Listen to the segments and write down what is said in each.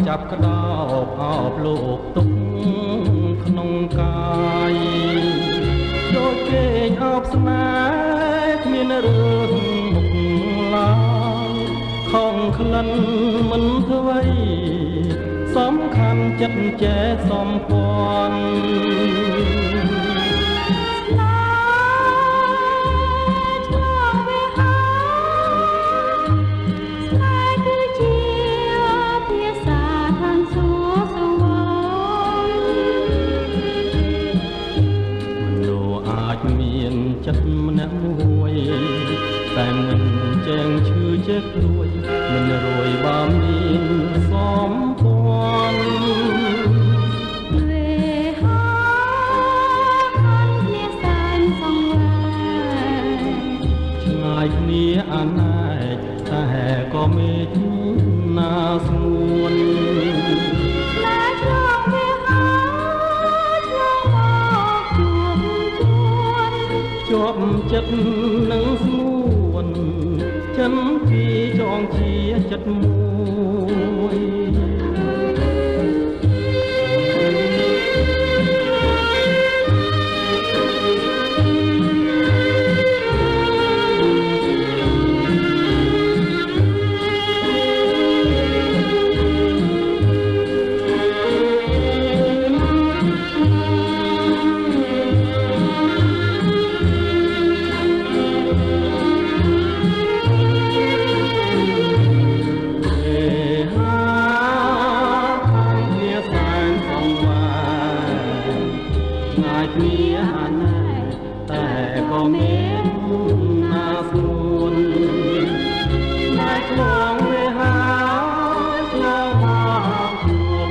จับกระดาษออบโลกตุกក្នុងកាយដូចគេអបស្នេហ៍គ្មានរឿងមុខឡើយខំក្លិនមិនធ្វើអ្វីសំខាន់ចិត្តចេះសំពាន់មានចិត្តម្នាក់មួយតែមិនចែងឈឺចេះព្រួយមិនរួយបើមានសំពាន់វេហាគ្នាសែនសង្វេឆ្ងាយគ្នាអណែកតែក៏មេឃណាស្ងួនជាប់ចិត្តនឹងស្មួនចិនពីចងជាចិត្តមួយគ្នាអណែកតែក៏មានណាស្រួលតែឆ្លងវេហាឆ្លងមកជួប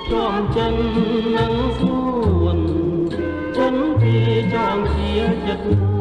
ជាប់ចិននឹងស្រួនចិនពីចងជាចិត្ត